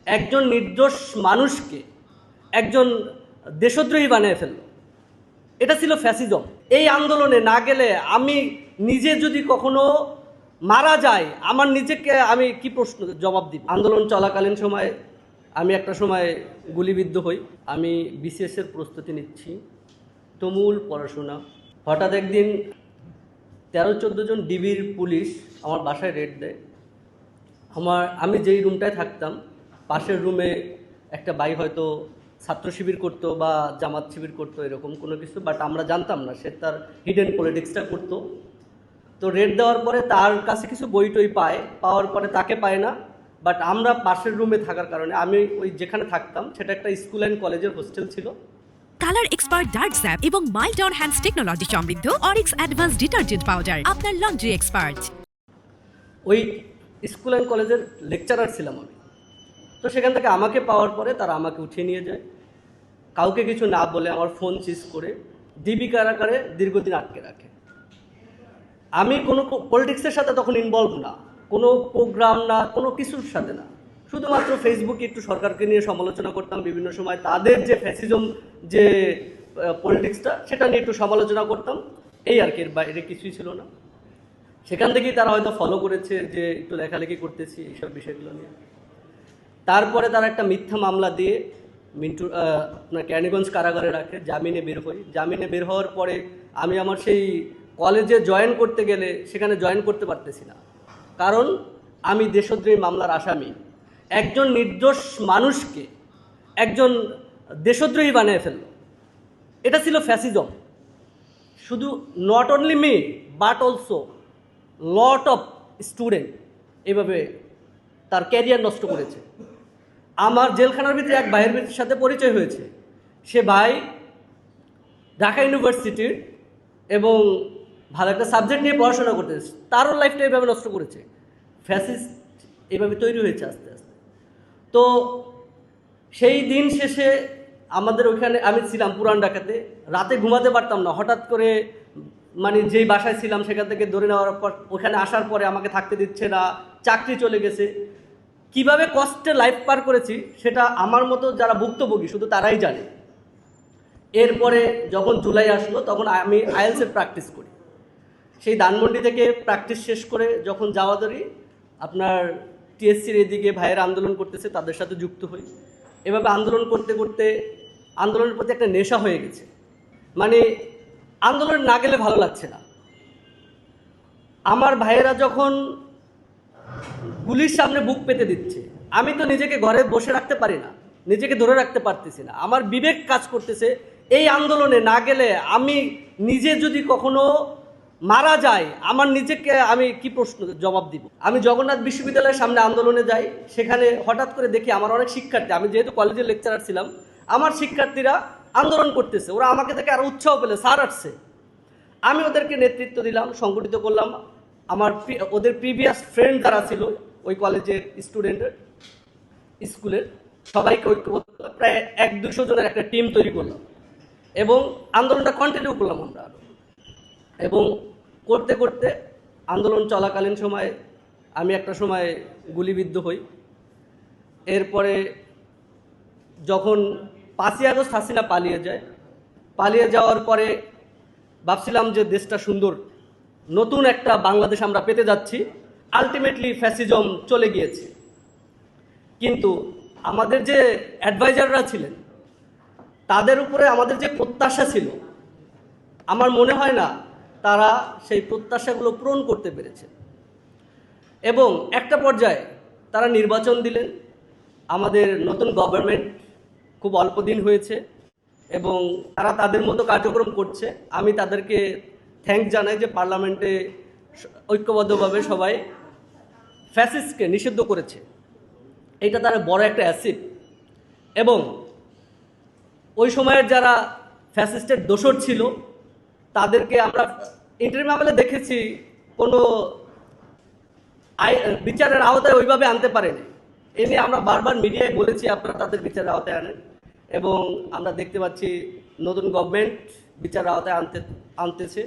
একজন নির্দোষ মানুষকে একজন দেশদ্রোহী বানিয়ে ফেলল। এটা ছিল ফ্যাসিজম। এই আন্দোলনে না গেলে আমি নিজে যদি কখনো মারা যাই, আমার নিজেকে আমি কি প্রশ্ন জবাব দিব? আন্দোলন চলাকালীন সময় আমি একটা সময় গুলিবিদ্ধ হই। আমি বিসিএস এর প্রস্তুতি নিচ্ছি, তুমুল পড়াশোনা। হঠাৎ একদিন 13-14 জন ডিবির পুলিশ আমার বাসায় রেড দেয়। আমি যেই রুমটায় থাকতাম, পাশের রুমে একটা ভাই হয়তো ছাত্র শিবির করতো বা জামাত শিবির করতো, এরকম কোনো কিছু, বাট আমরা জানতাম না। সে তার হিডেন পলিটিক্সটা করতো। তো রেড দেওয়ার পরে তার কাছে কিছু বই টই পাওয়ার পরে তাকে পায় না, বাট আমরা পাশের রুমে থাকার কারণে আমি ওই যেখানে থাকতাম সেটা একটা স্কুল অ্যান্ড কলেজের হোস্টেল ছিল। কালার এক্সপার্ট ডার্ক স্যাপ এবং মাইল্ড অন হ্যান্ডস টেকনোলজি সমৃদ্ধ অরিক্স অ্যাডভান্স ডিটারজেন্ট পাউডার আপনার লন্ড্রি এক্সপার্ট। ওই স্কুল অ্যান্ড কলেজের লেকচারার ছিলাম আমি। তো সেখান থেকে আমাকে পাওয়ার পরে তারা আমাকে উঠিয়ে নিয়ে যায়, কাউকে কিছু না বলে আমার ফোন সিজ করে ডিবি কারাগারে দীর্ঘদিন আটকে রাখে। আমি কোনো পলিটিক্সের সাথে তখন ইনভলভ না, কোনো প্রোগ্রাম না, কোনো কিছুর সাথে না। শুধুমাত্র ফেসবুকে একটু সরকারকে নিয়ে সমালোচনা করতাম বিভিন্ন সময়, তাদের যে ফ্যাসিজম যে পলিটিক্সটা সেটা নিয়ে একটু সমালোচনা করতাম, এই আর কি, এর বাইরে কিছুই ছিল না। সেখান থেকেই তারা হয়তো ফলো করেছে যে একটু লেখালেখি করতেছি এইসব বিষয়গুলো নিয়ে। তারপরে তারা একটা মিথ্যা মামলা দিয়ে আপনার কেরানীগঞ্জ কারাগারে রাখে, জামিনে বের হই। জামিনে বের হওয়ার পরে আমি আমার সেই কলেজে জয়েন করতে গেলে সেখানে জয়েন করতে পারতেছি না, কারণ আমি দেশদ্রোহী মামলার আসামি। একজন নির্দোষ মানুষকে একজন দেশদ্রোহী বানিয়ে ফেলল। এটা ছিল ফ্যাসিজম। শুধু not only me but also lot of student এভাবে তার ক্যারিয়ার নষ্ট করেছে। আমার জেলখানার ভিতরে এক ভাইয়ের সাথে পরিচয় হয়েছে। সে ভাই ঢাকা ইউনিভার্সিটির এবং ভালো একটা সাবজেক্ট নিয়ে পড়াশোনা করতেছে, তারও লাইফটা এভাবে নষ্ট করেছে। ফ্যাসিস্ট এভাবে তৈরি হয়েছে আস্তে আস্তে। তো সেই দিন শেষে আমাদের ওইখানে আমি ছিলাম পুরান ঢাকাতে, রাতে ঘুমাতে পারতাম না। হঠাৎ করে মানে যেই বাসায় ছিলাম সেখান থেকে ধরে নেওয়ার পর ওখানে আসার পরে আমাকে থাকতে দিচ্ছে না, চাকরি চলে গেছে। কিভাবে কষ্টে লাইফ পার করেছি সেটা আমার মতো যারা ভুক্তভোগী শুধু তারাই জানে। এরপরে যখন জুলাই আসলো তখন আমি আইএলসের প্র্যাকটিস করি। সেই ধানমন্ডি থেকে প্র্যাকটিস শেষ করে যখন যাওয়া ধরি, আপনার টিএসসির এদিকে ভাইয়ের আন্দোলন করতেছে, তাদের সাথে যুক্ত হই। এভাবে আন্দোলন করতে করতে আন্দোলনের প্রতি একটা নেশা হয়ে গেছে। মানে আন্দোলন না গেলে ভালো লাগছে না। আমার ভাইয়েরা যখন গুলির সামনে বুক পেতে দিচ্ছে, আমি তো নিজেকে ঘরে বসে রাখতে পারি না, নিজেকে ধরে রাখতে পারতেছি না। আমার বিবেক কাজ করতেছে, এই আন্দোলনে না গেলে আমি নিজে যদি কখনো মারা যাই, আমার নিজেকে আমি কি প্রশ্ন জবাব দিব? আমি জগন্নাথ বিশ্ববিদ্যালয়ের সামনে আন্দোলনে যাই। সেখানে হঠাৎ করে দেখি আমার অনেক শিক্ষার্থী, আমি যেহেতু কলেজের লেকচারার ছিলাম, আমার শিক্ষার্থীরা আন্দোলন করতেছে। ওরা আমাকে দেখে আরও উৎসাহ পেলে, স্যার আসছে। আমি ওদেরকে নেতৃত্ব দিলাম, সংগঠিত করলাম। আমার ওদের প্রিভিয়াস ফ্রেন্ড যারা ছিল ওই কলেজের স্টুডেন্টের স্কুলের সবাইকে প্রায় 100-200 জনের একটা টিম তৈরি করলাম এবং আন্দোলনটা কন্টিনিউ করলাম আমরা। এবং করতে করতে আন্দোলন চলাকালীন সময় আমি একটা সময় গুলিবিদ্ধ হই। এরপরে যখন 5ই আগস্ট হাসিনা পালিয়ে যাওয়ার পরে ভাবছিলাম যে দেশটা সুন্দর, নতুন একটা বাংলাদেশ আমরা পেতে যাচ্ছি। আলটিমেটলি ফ্যাসিজম চলে গিয়েছে। কিন্তু আমাদের যে অ্যাডভাইজাররা ছিলেন তাদের উপরে আমাদের যে প্রত্যাশা ছিল, আমার মনে হয় না তারা সেই প্রত্যাশাগুলো পূরণ করতে পেরেছে। এবং একটা পর্যায়ে তারা নির্বাচন দিলেন। আমাদের নতুন গভর্নমেন্ট খুব অল্প দিন হয়েছে এবং তারা তাদের মতো কার্যক্রম করছে। আমি তাদেরকে থ্যাঙ্কস জানাই যে পার্লামেন্টে ঐক্যবদ্ধভাবে সবাই ফ্যাসিস্টকে নিষিদ্ধ করেছে। এটা তারা বড় একটা অ্যাসিড। এবং ওই সময়ের যারা ফ্যাসিস্টের দোসর ছিল তাদেরকে আমরা ইন্টারিম আমলে দেখেছি কোনো বিচারের আওতায় ওইভাবে আনতে পারেনি। এ নিয়ে আমরা বারবার মিডিয়ায় বলেছি আপনারা তাদের বিচারের আওতায় আনেন, এবং আমরা দেখতে পাচ্ছি নতুন গভর্নমেন্ট বিচারের আওতায় আনতেছে।